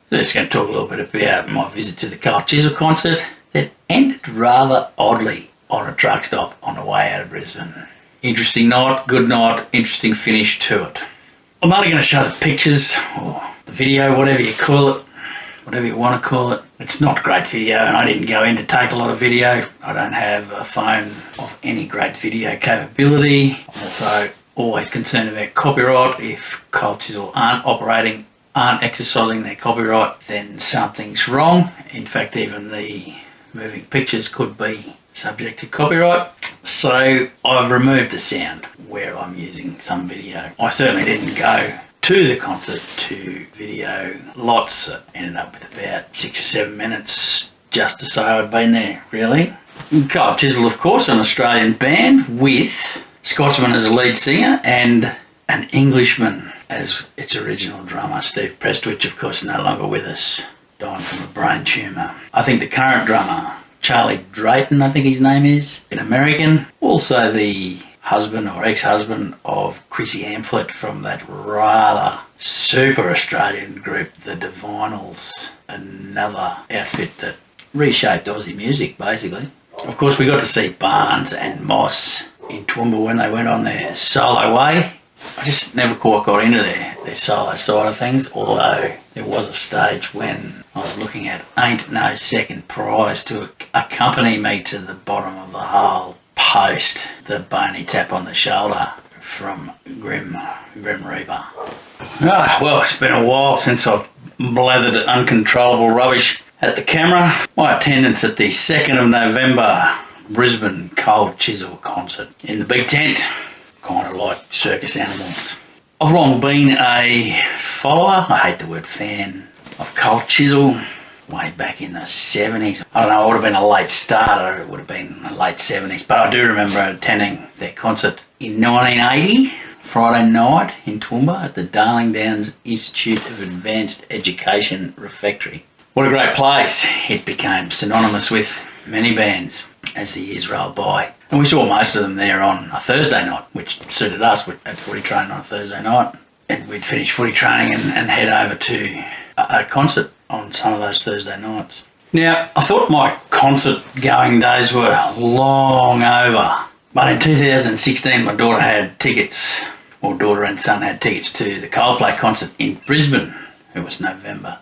So just going to talk a little bit about my visit to the Cold Chisel concert that ended rather oddly on a truck stop on the way out of Brisbane. Interesting night, good night, interesting finish to it. I'm only going to show the pictures or the video, whatever you call it, whatever you want to call it. It's not great video, and I didn't go in to take a lot of video. I don't have a phone of any great video capability. I'm also always concerned about copyright. If Cold Chisel aren't exercising their copyright, then something's wrong. In fact, even the moving pictures could be subject to copyright. So I've removed the sound where I'm using some video. I certainly didn't go to the concert to video lots. It ended up with about 6 or 7 minutes just to say I'd been there, really. Cold Chisel, of course, an Australian band with Scotsman as a lead singer and an Englishman as its original drummer. Steve Prestwich, of course, no longer with us, dying from a brain tumour. I think the current drummer, Charlie Drayton, I think his name is, an American. Also the husband or ex-husband of Chrissy Amphlett from that rather super Australian group, the Divinals, another outfit that reshaped Aussie music, basically. Of course, we got to see Barnes and Moss in Toowoomba when they went on their solo way. I just never quite got into their solo side of things, although there was a stage when I was looking at Ain't No Second Prize to accompany me to the bottom of the hole post the bony tap on the shoulder from Grim Reaper. Well, it's been a while since I've blathered uncontrollable rubbish at the camera. My attendance at the 2nd of November Brisbane Cold Chisel concert in the big tent, kind of like circus animals. I've long been a follower, I hate the word fan, of Cold Chisel way back in the 70s. I don't know, I would have been a late starter, it would have been the late 70s, but I do remember attending their concert in 1980, Friday night in Toowoomba at the Darling Downs Institute of Advanced Education Refectory. What a great place. It became synonymous with many bands as the years rolled by. And we saw most of them there on a Thursday night, which suited us. We had footy training on a Thursday night, and we'd finish footy training and head over to a concert on some of those Thursday nights. Now, I thought my concert going days were long over, but in 2016 my daughter had tickets, or daughter and son had tickets to the Coldplay concert in Brisbane. It was November,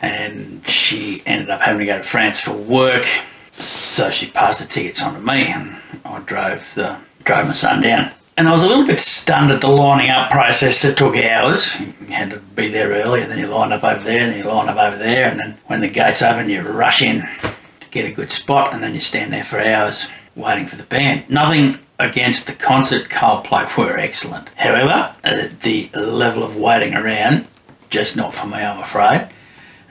and she ended up having to go to France for work. So she passed the tickets on to me, and I drove my son down. And I was a little bit stunned at the lining up process. It took hours. You had to be there early, and then you line up over there, and then you line up over there, and then when the gates open, you rush in to get a good spot, and then you stand there for hours waiting for the band. Nothing against the concert. Coldplay were excellent. However, the level of waiting around, just not for me, I'm afraid.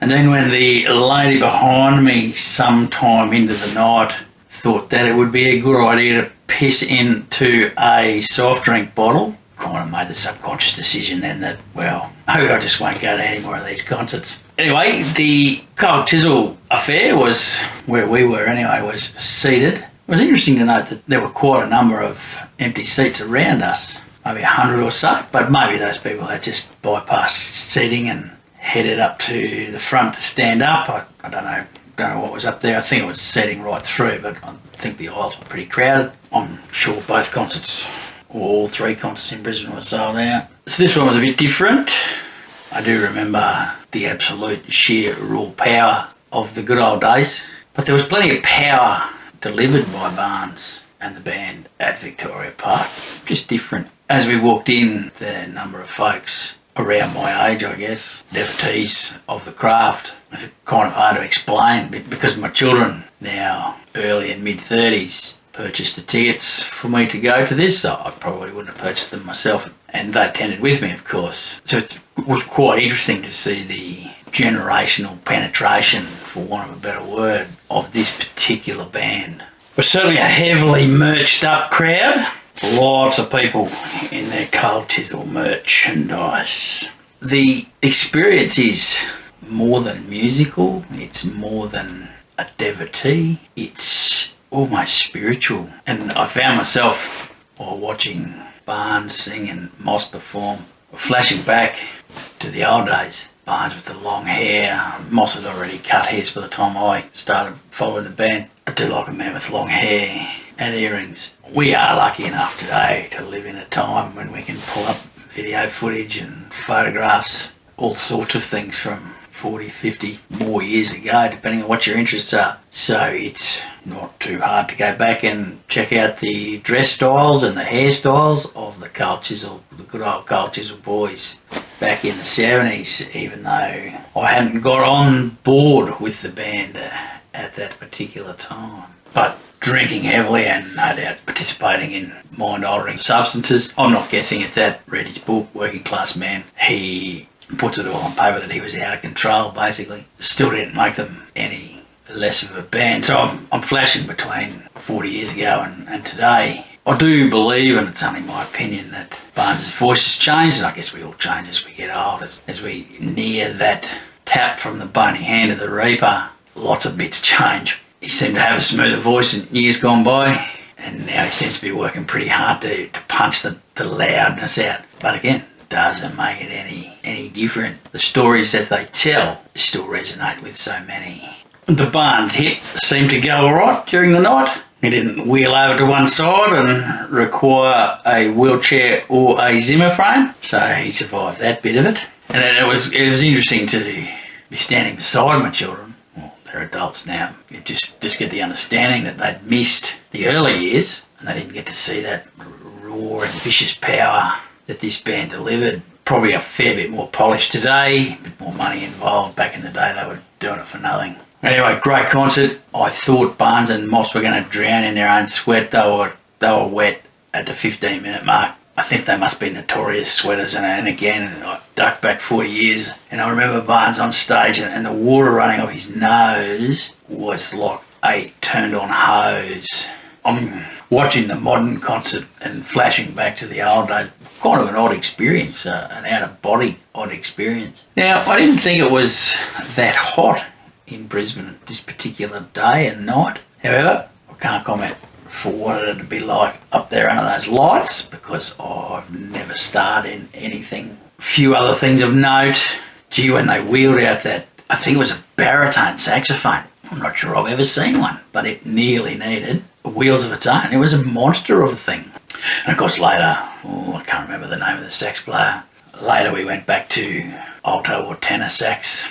And then when the lady behind me sometime into the night thought that it would be a good idea to piss into a soft drink bottle, kind of made the subconscious decision then that, well, maybe I just won't go to any more of these concerts. Anyway, the Cold Chisel affair was, where we were anyway, was seated. It was interesting to note that there were quite a number of empty seats around us, maybe 100 or so, but maybe those people had just bypassed seating and headed up to the front to stand up. I don't know what was up there. I think it was seating right through, but I think the aisles were pretty crowded. I'm sure both concerts, or all 3 concerts in Brisbane, were sold out. So this one was a bit different. I do remember the absolute sheer raw power of the good old days, but there was plenty of power delivered by Barnes and the band at Victoria Park. Just different. As we walked in, the number of folks around my age, I guess, devotees of the craft. It's kind of hard to explain because my children, now early and mid-30s, purchased the tickets for me to go to this, so I probably wouldn't have purchased them myself, and they attended with me, of course. So it was quite interesting to see the generational penetration, for want of a better word, of this particular band. It was certainly a heavily merched up crowd. Lots of people in their Cold Chisel merchandise. The experience is more than musical, it's more than a devotee, it's almost spiritual. And I found myself, while watching Barnes sing and Moss perform, flashing back to the old days Barnes with the long hair. Moss had already cut his by the time I started following the band. I do like a man with long hair and earrings. We are lucky enough today to live in a time when we can pull up video footage and photographs, all sorts of things from 40, 50 more years ago, depending on what your interests are. So it's not too hard to go back and check out the dress styles and the hairstyles of the Cold Chisel, the good old Cold Chisel boys back in the 70s, even though I hadn't got on board with the band at that particular time. But drinking heavily and no doubt participating in mind-altering substances. I'm not guessing at that. Read his book, Working Class Man. He puts it all on paper that he was out of control, basically. Still didn't make them any less of a band. So I'm flashing between 40 years ago and today. I do believe, and it's only my opinion, that Barnes's voice has changed, and I guess we all change as we get old. As we near that tap from the bony hand of the Reaper, lots of bits change. He seemed to have a smoother voice in years gone by, and now he seems to be working pretty hard to punch the loudness out. But again, doesn't make it any different. The stories that they tell still resonate with so many. The Barnes hit seemed to go alright during the night. He didn't wheel over to one side and require a wheelchair or a Zimmer frame, so he survived that bit of it. And it was interesting to be standing beside my children. Well, they're adults now. You just get the understanding that they'd missed the early years and they didn't get to see that raw and vicious power that this band delivered. Probably a fair bit more polished today, a bit more money involved. Back in the day they were doing it for nothing. Anyway, great concert. I thought Barnes and Moss were going to drown in their own sweat. They were wet at the 15-minute mark. I think they must be notorious sweaters. And again, I ducked back 4 years, and I remember Barnes on stage, and the water running off his nose was like a turned-on hose. I'm watching the modern concert and flashing back to the old days. Kind of an odd experience, an out-of-body odd experience. Now, I didn't think it was that hot in Brisbane this particular day and night. However, I can't comment for what it'd be like up there under those lights because I've never starred in anything. A few other things of note. Gee, when they wheeled out that, I think it was a baritone saxophone. I'm not sure I've ever seen one, but it nearly needed wheels of its own. It was a monster of a thing. And of course later, I can't remember the name of the sax player. Later we went back to alto or tenor sax.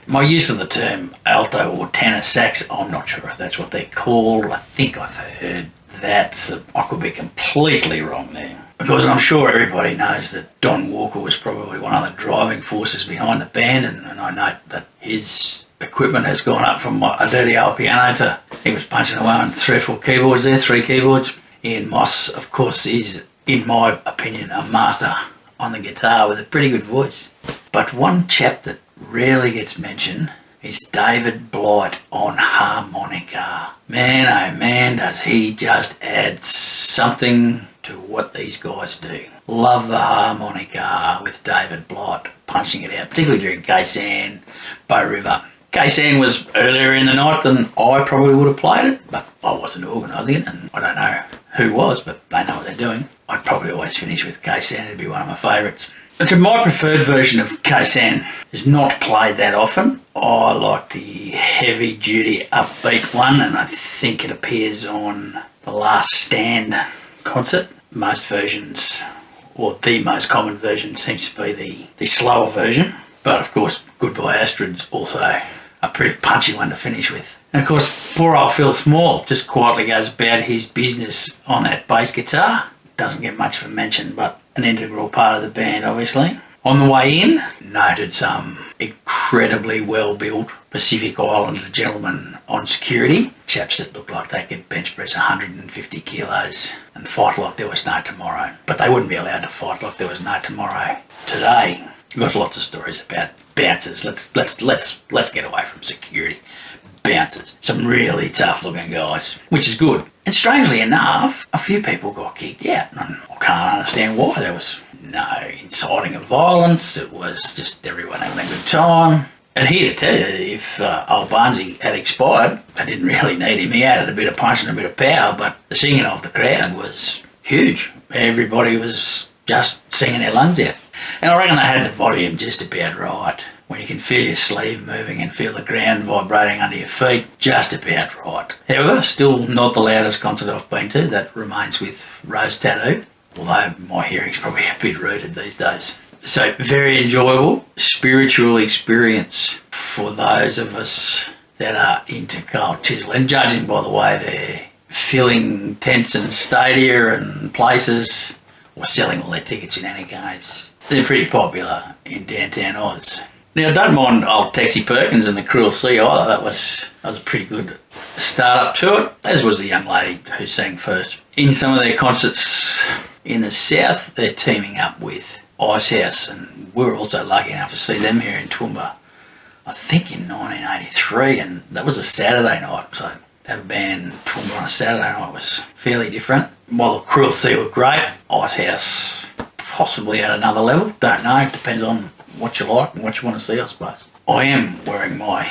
My use of the term alto or tenor sax, I'm not sure if that's what they're called. I think I've heard that, so I could be completely wrong there. Because I'm sure everybody knows that Don Walker was probably one of the driving forces behind the band, and I note that his equipment has gone up from a dirty old piano to, he was punching away on 3 or 4 keyboards there, 3 keyboards. Ian Moss, of course, is, in my opinion, a master on the guitar with a pretty good voice. But one chap that rarely gets mentioned is David Blight on harmonica. Man, oh man, does he just add something to what these guys do. Love the harmonica with David Blight punching it out, particularly during Kaysan, Bow River. Kaysan was earlier in the night than I probably would have played it, but I wasn't organising it, and I don't know who was, but they know what they're doing. I'd probably always finish with Kaysan, it'd be one of my favourites. So my preferred version of Kaysan is not played that often. I like the heavy duty upbeat one, and I think it appears on the Last Stand concert. Most versions, or the most common version, seems to be the slower version. But of course, Goodbye Astrid's also a pretty punchy one to finish with. And of course, poor old Phil Small just quietly goes about his business on that bass guitar. Doesn't get much of a mention, but an integral part of the band, obviously. On the way in, noted some incredibly well-built Pacific Islander gentlemen on security. Chaps that looked like they could bench press 150 kilos and fight like there was no tomorrow. But they wouldn't be allowed to fight like there was no tomorrow today. We've got lots of stories about bouncers. Let's get away from security. Bouncers. Some really tough looking guys, which is good. And strangely enough, a few people got kicked out. And I can't understand why. There was no inciting of violence. It was just everyone having a good time. And here to tell you, if old Barnesy had expired, they didn't really need him. He added a bit of punch and a bit of power, but the singing of the crowd was huge. Everybody was just singing their lungs out. And I reckon they had the volume just about right. When you can feel your sleeve moving and feel the ground vibrating under your feet, just about right. However, still not the loudest concert I've been to. That remains with Rose Tattoo, although my hearing's probably a bit rooted these days. So very enjoyable spiritual experience for those of us that are into Cold Chisel. And judging by the way they're filling tents and stadia and places, or selling all their tickets in any case, they're pretty popular in downtown Oz. Now, don't mind old Taxi Perkins and the Cruel Sea either. That was a pretty good start up to it, as was the young lady who sang first. In some of their concerts in the south, they're teaming up with Icehouse, and we were also lucky enough to see them here in Toowoomba, I think in 1983, and that was a Saturday night, so to have a band in Toowoomba on a Saturday night was fairly different. While the Cruel Sea were great, Icehouse possibly at another level, don't know, depends on what you like and what you want to see, I suppose. I am wearing my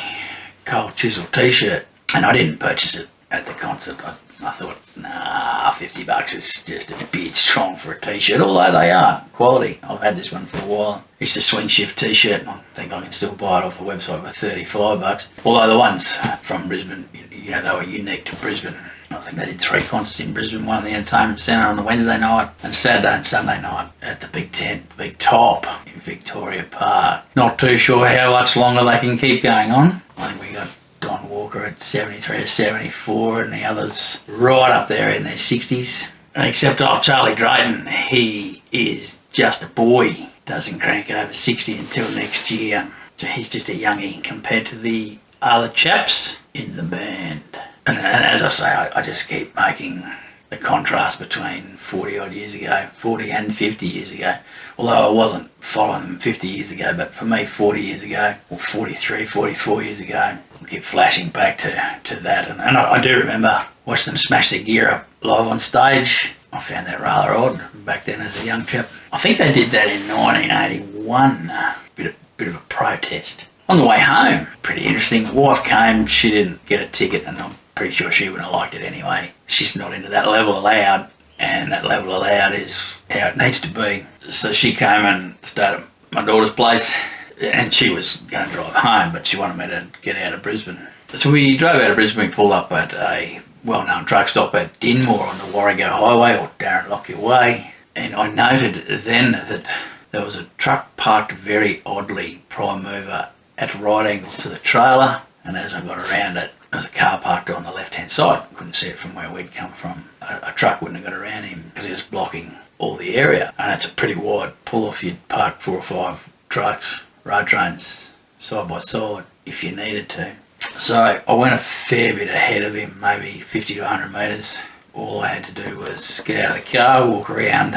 Cold Chisel t-shirt, and I didn't purchase it at the concert. I thought, nah, $50 is just a bit strong for a t-shirt, although they are quality. I've had this one for a while. It's the Swing Shift t-shirt, and I think I can still buy it off the website for $35. Although the ones from Brisbane, you know, they were unique to Brisbane. I think they did 3 concerts in Brisbane, one at the Entertainment Centre on the Wednesday night, and Saturday and Sunday night at the Big Tent, Big Top in Victoria Park. Not too sure how much longer they can keep going on. I think we got Don Walker at 73 or 74 and the others right up there in their 60s. And except old Charlie Drayton, he is just a boy. Doesn't crank over 60 until next year. So he's just a youngie compared to the other chaps in the band. And as I say, I just keep making the contrast between 40 odd years ago, 40 and 50 years ago. Although I wasn't following them 50 years ago, but for me 40 years ago, or 43, 44 years ago, I keep flashing back to that. And I do remember watching them smash their gear up live on stage. I found that rather odd back then as a young chap. I think they did that in 1981, bit of a protest. On the way home, pretty interesting. Wife came, she didn't get a ticket, and I'm pretty sure she wouldn't have liked it anyway. She's not into that level of loud, and that level of loud is how it needs to be. So she came and stayed at my daughter's place, and she was going to drive home, but she wanted me to get out of Brisbane. So we drove out of Brisbane, we pulled up at a well-known truck stop at Dinmore on the Warrego Highway, or Darren Lockyer Way, and I noted then that there was a truck parked very oddly, prime mover, at right angles to the trailer, and as I got around it, there was a car parked on the left-hand side. Couldn't see it from where we'd come from. A truck wouldn't have got around him because he was blocking all the area, and it's a pretty wide pull-off. You'd park 4 or 5 trucks, road trains, side by side if you needed to. So I went a fair bit ahead of him, maybe 50 to 100 metres. All I had to do was get out of the car, walk around,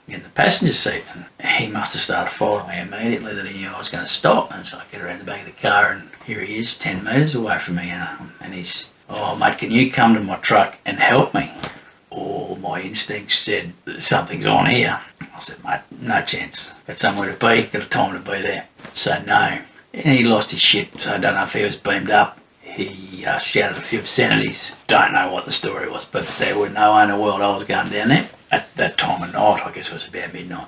get in the passenger seat, and he must have started following me immediately, that he knew I was going to stop. And so I get around the back of the car, and here he is, 10 metres away from me, and he's, "Oh mate, can you come to my truck and help me?" All my instincts said, something's on here. I said, "Mate, no chance. Got somewhere to be, got a time to be there." So no. And he lost his shit, so I don't know if he was beamed up. He shouted a few obscenities. Don't know what the story was, but there were no owner world. I was going down there at that time of night. I guess it was about midnight.